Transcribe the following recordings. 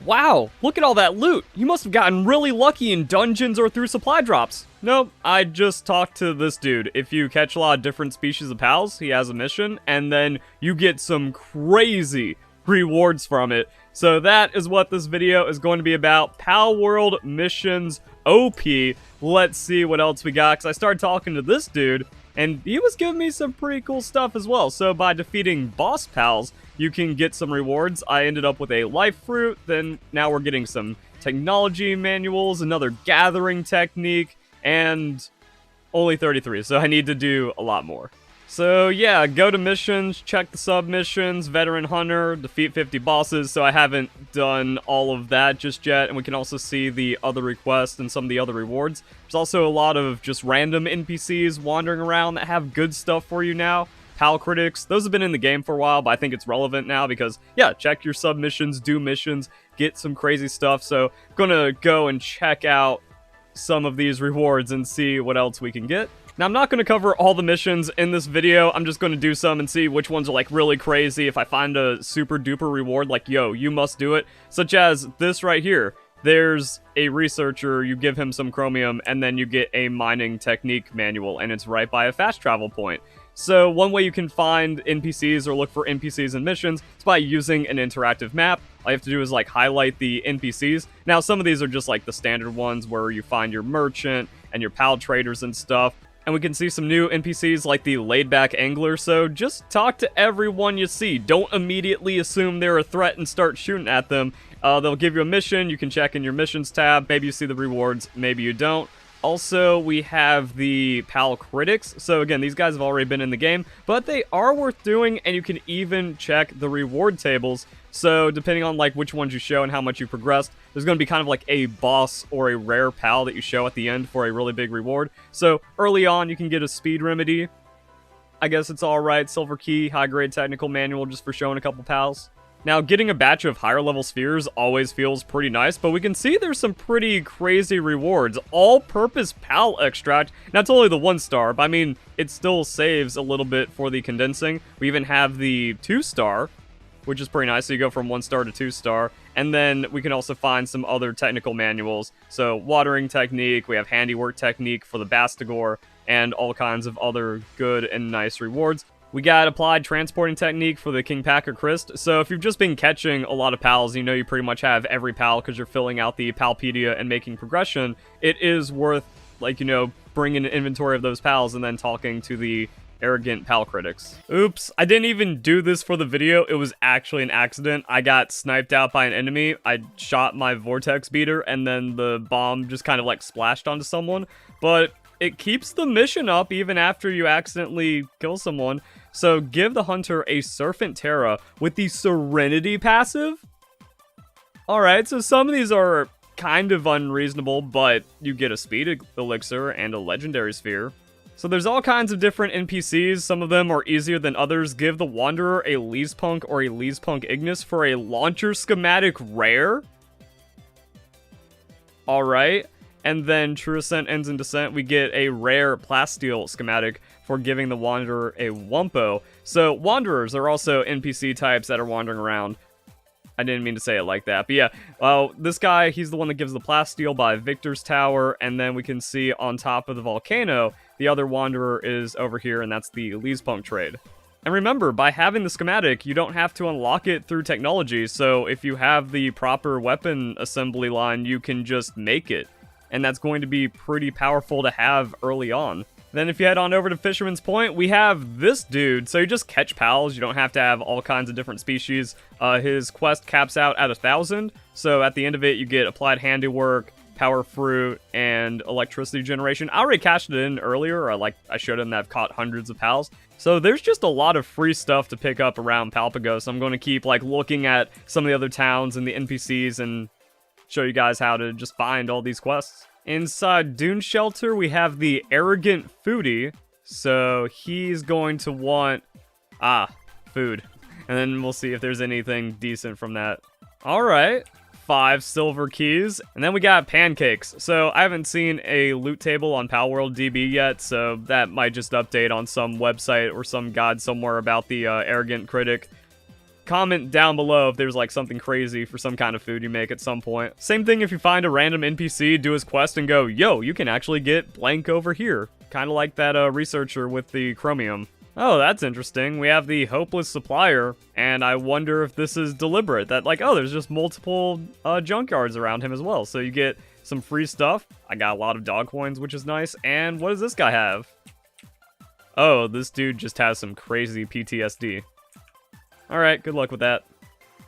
Wow, look at all that loot. You must have gotten really lucky in dungeons or through supply drops. Nope, I just talked to this dude. If you catch a lot of different species of pals, he has a mission, and then you get some crazy rewards from it. So that is what this video is going to be about. Palworld Missions OP. Let's see what else we got, because I started talking to this dude, and he was giving me some pretty cool stuff as well. So by defeating boss pals, you can get some rewards. I ended up with a life fruit, then now we're getting some technology manuals, another gathering technique, and only 33, so I need to do a lot more. So yeah, go to missions, check the submissions, veteran hunter, defeat 50 bosses, so I haven't done all of that just yet, and we can also see the other requests and some of the other rewards. There's also a lot of just random NPCs wandering around that have good stuff for you now. Pal critics, those have been in the game for a while, but I think it's relevant now because, yeah, check your submissions, do missions, get some crazy stuff. So I'm gonna go and check out some of these rewards and see what else we can get. Now, I'm not going to cover all the missions in this video. I'm just going to do some and see which ones are, like, really crazy. If I find a super duper reward, like, yo, you must do it. Such as this right here. There's a researcher, you give him some chromium, and then you get a mining technique manual, and it's right by a fast travel point. So one way you can find NPCs or look for NPCs in missions is by using an interactive map. All you have to do is like highlight the NPCs. Now some of these are just like the standard ones where you find your merchant and your pal traders and stuff. And we can see some new NPCs like the laid-back angler, so just talk to everyone you see. Don't immediately assume they're a threat and start shooting at them. They'll give you a mission, you can check in your missions tab, maybe you see the rewards, maybe you don't. Also, we have the Pal Critics. So again, these guys have already been in the game, but they are worth doing, and you can even check the reward tables. So depending on like which ones you show and how much you progressed, there's going to be kind of like a boss or a rare pal that you show at the end for a really big reward. So early on, you can get a speed remedy. I guess it's alright. Silver key, high grade technical manual just for showing a couple pals. Now, getting a batch of higher level spheres always feels pretty nice, but we can see there's some pretty crazy rewards. All-purpose pal extract. Now, it's only the 1-star, but I mean, it still saves a little bit for the condensing. We even have the 2-star, which is pretty nice. So you go from 1-star to 2-star. And then we can also find some other technical manuals. So, watering technique, we have handiwork technique for the Bastigor, and all kinds of other good and nice rewards. We got applied transporting technique for the King Packer Christ. So if you've just been catching a lot of pals, you know you pretty much have every pal because you're filling out the Palpedia and making progression, it is worth, like, you know, bringing an inventory of those pals and then talking to the arrogant pal critics. Oops, I didn't even do this for the video. It was actually an accident. I got sniped out by an enemy. I shot my vortex beater and then the bomb just kind of like splashed onto someone. But it keeps the mission up even after you accidentally kill someone. So give the hunter a Serpent Terra with the Serenity passive. Alright, so some of these are kind of unreasonable, but you get a speed elixir and a legendary sphere. So there's all kinds of different NPCs. Some of them are easier than others. Give the Wanderer a Leespunk or a Leespunk Ignis for a launcher schematic rare. Alright. And then True Ascent ends in Descent, we get a rare Plasteel schematic for giving the Wanderer a Wumpo. So Wanderers are also NPC types that are wandering around. I didn't mean to say it like that, but yeah. This guy, he's the one that gives the Plasteel by Victor's Tower, and then we can see on top of the volcano, the other Wanderer is over here, and that's the Leespunk trade. And remember, by having the schematic, you don't have to unlock it through technology, so if you have the proper weapon assembly line, you can just make it. And that's going to be pretty powerful to have early on. Then if you head on over to Fisherman's Point, we have this dude. So you just catch pals. You don't have to have all kinds of different species. His quest caps out at 1,000. So at the end of it, you get applied handiwork, power fruit, and electricity generation. I already cashed it in earlier. I showed him that I've caught hundreds of pals. So there's just a lot of free stuff to pick up around Palpago. So I'm going to keep like looking at some of the other towns and the NPCs and show you guys how to just find all these quests. Inside Dune Shelter, we have the Arrogant Foodie. So he's going to want, food. And then we'll see if there's anything decent from that. Alright, 5 silver keys. And then we got pancakes. So I haven't seen a loot table on Palworld DB yet, so that might just update on some website or some guide somewhere about the Arrogant Critic. comment down below if there's like something crazy for some kind of food you make at some point. Same thing if you find a random NPC, do his quest and go, yo, you can actually get blank over here. Kind of like that researcher with the chromium. Oh, that's interesting. We have the hopeless supplier, and I wonder if this is deliberate. That like, oh, there's just multiple junkyards around him as well. So you get some free stuff. I got a lot of dog coins, which is nice. And what does this guy have? Oh, this dude just has some crazy PTSD. Alright, good luck with that.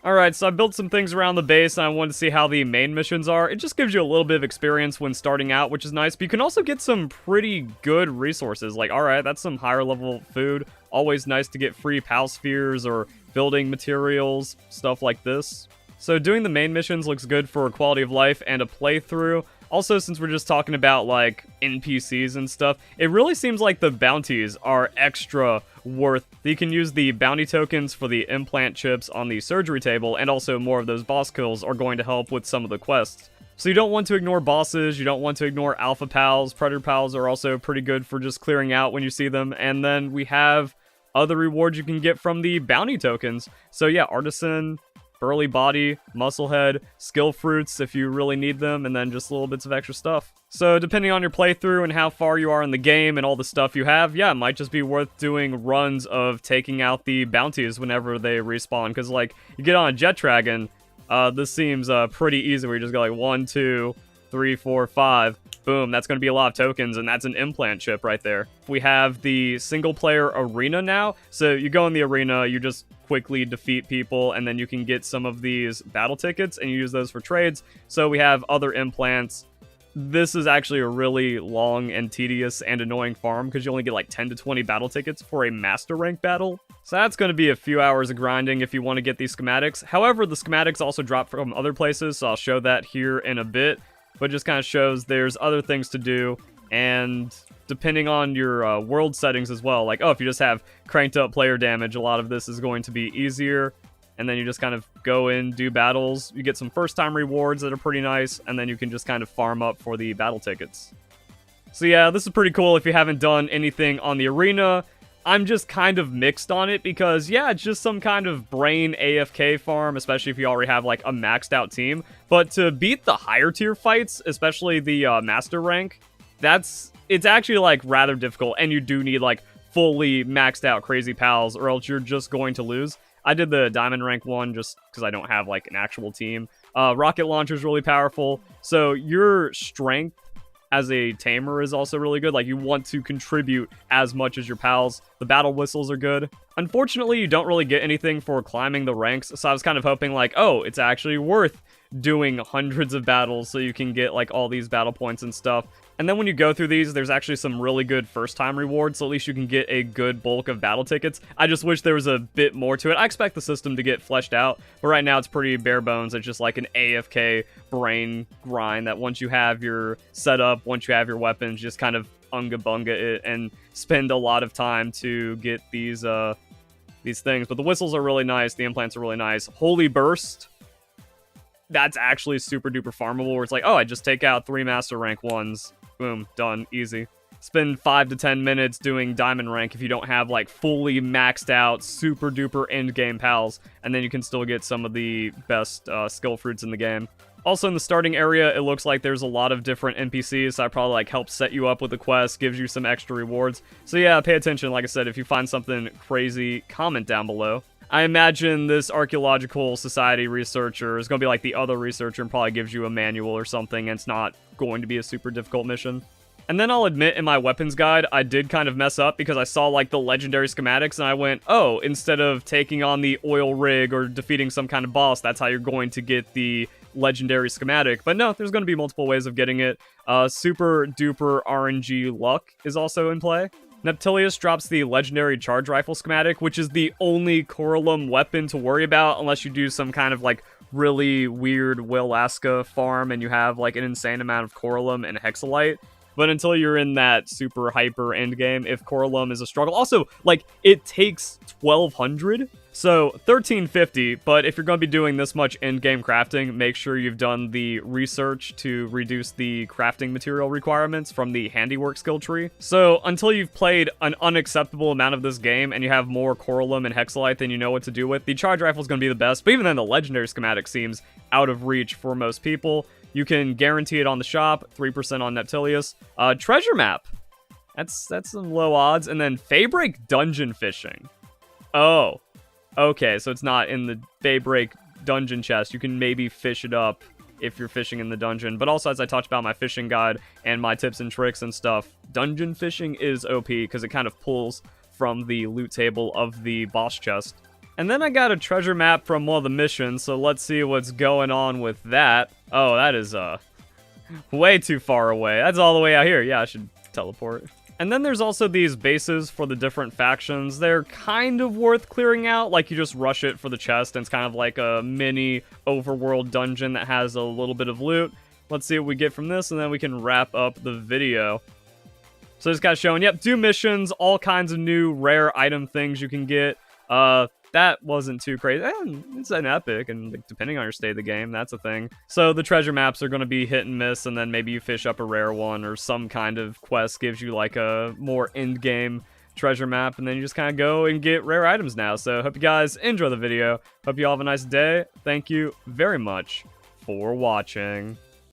Alright, so I built some things around the base, and I wanted to see how the main missions are. It just gives you a little bit of experience when starting out, which is nice, but you can also get some pretty good resources. Like, alright, that's some higher level food. Always nice to get free PAL spheres or building materials, stuff like this. So doing the main missions looks good for quality of life and a playthrough. Also, since we're just talking about, like, NPCs and stuff, it really seems like the bounties are extra worth. You can use the bounty tokens for the implant chips on the surgery table, and also more of those boss kills are going to help with some of the quests. So you don't want to ignore bosses, you don't want to ignore alpha pals. Predator pals are also pretty good for just clearing out when you see them. And then we have other rewards you can get from the bounty tokens. So yeah, artisan, burly body, muscle head, skill fruits if you really need them, and then just little bits of extra stuff. So depending on your playthrough and how far you are in the game and all the stuff you have, yeah, it might just be worth doing runs of taking out the bounties whenever they respawn. Because like, you get on a jet dragon, this seems pretty easy where you just go like 1, 2, 3, 4, 5. Boom, that's going to be a lot of tokens, and that's an implant chip right there. We have the single player arena now. So you go in the arena, you just quickly defeat people, and then you can get some of these battle tickets, and you use those for trades. So we have other implants. This is actually a really long and tedious and annoying farm, because you only get like 10 to 20 battle tickets for a master rank battle. So that's going to be a few hours of grinding if you want to get these schematics. However, the schematics also drop from other places, so I'll show that here in a bit. But it just kind of shows there's other things to do, and depending on your world settings as well, like, oh, if you just have cranked up player damage, a lot of this is going to be easier, and then you just kind of go in, do battles, you get some first time rewards that are pretty nice, and then you can just kind of farm up for the battle tickets. So yeah, this is pretty cool if you haven't done anything on the arena. I'm just kind of mixed on it because, yeah, it's just some kind of brain AFK farm, especially if you already have, like, a maxed out team. But to beat the higher tier fights, especially the master rank, it's actually, like, rather difficult. And you do need, like, fully maxed out crazy pals, or else you're just going to lose. I did the diamond rank one just because I don't have, like, an actual team. Rocket launcher is really powerful. So your strength as a tamer is also really good. Like, you want to contribute as much as your pals. The battle whistles are good. Unfortunately, you don't really get anything for climbing the ranks, so I was kind of hoping like, oh, it's actually worth doing hundreds of battles so you can get like all these battle points and stuff. And then when you go through these, there's actually some really good first time rewards, so at least you can get a good bulk of battle tickets. I just wish there was a bit more to it. I expect the system to get fleshed out, but right now it's pretty bare bones. It's just like an AFK brain grind that once you have your setup, once you have your weapons, just kind of unga bunga it and spend a lot of time to get these things. But the whistles are really nice, the implants are really nice. Holy Burst, that's actually super duper farmable, where it's like, oh, I just take out 3 master rank ones. Boom, done, easy. Spend 5 to 10 minutes doing diamond rank if you don't have like fully maxed out super duper end game pals, and then you can still get some of the best skill fruits in the game. Also in the starting area, it looks like there's a lot of different NPCs, so I probably like help set you up with the quest, gives you some extra rewards. So yeah, pay attention. Like I said, if you find something crazy, comment down below. I imagine this archaeological society researcher is going to be like the other researcher and probably gives you a manual or something, and it's not going to be a super difficult mission. And then I'll admit in my weapons guide, I did kind of mess up because I saw like the legendary schematics and I went, oh, instead of taking on the oil rig or defeating some kind of boss, that's how you're going to get the legendary schematic. But no, there's going to be multiple ways of getting it. Super duper RNG luck is also in play. Neptilius drops the legendary charge rifle schematic, which is the only Coralum weapon to worry about unless you do some kind of like really weird Willaska farm and you have like an insane amount of Coralum and Hexalite. But until you're in that super hyper endgame, if Coralum is a struggle. Also, like, it takes 1200 So 1350, but if you're going to be doing this much in-game crafting, make sure you've done the research to reduce the crafting material requirements from the handiwork skill tree. So until you've played an unacceptable amount of this game and you have more coralum and hexalite than you know what to do with, the charge rifle is going to be the best, but even then the legendary schematic seems out of reach for most people. You can guarantee it on the shop, 3% on Neptilius. Treasure map. That's some low odds. And then Faybreak dungeon fishing. Oh. Okay, so it's not in the Faybreak dungeon chest. You can maybe fish it up if you're fishing in the dungeon. But also, as I talked about my fishing guide and my tips and tricks and stuff, dungeon fishing is OP because it kind of pulls from the loot table of the boss chest. And then I got a treasure map from one of the missions, so let's see what's going on with that. Oh, that is way too far away. That's all the way out here. Yeah, I should teleport. And then there's also these bases for the different factions. They're kind of worth clearing out. Like, you just rush it for the chest, and it's kind of like a mini overworld dungeon that has a little bit of loot. Let's see what we get from this, and then we can wrap up the video. So this guy's showing, yep, do missions, all kinds of new rare item things you can get. That wasn't too crazy. It's an epic, and like, depending on your state of the game, that's a thing. So the treasure maps are going to be hit and miss, and then maybe you fish up a rare one, or some kind of quest gives you like a more end-game treasure map, and then you just kind of go and get rare items now. So hope you guys enjoy the video. Hope you all have a nice day. Thank you very much for watching.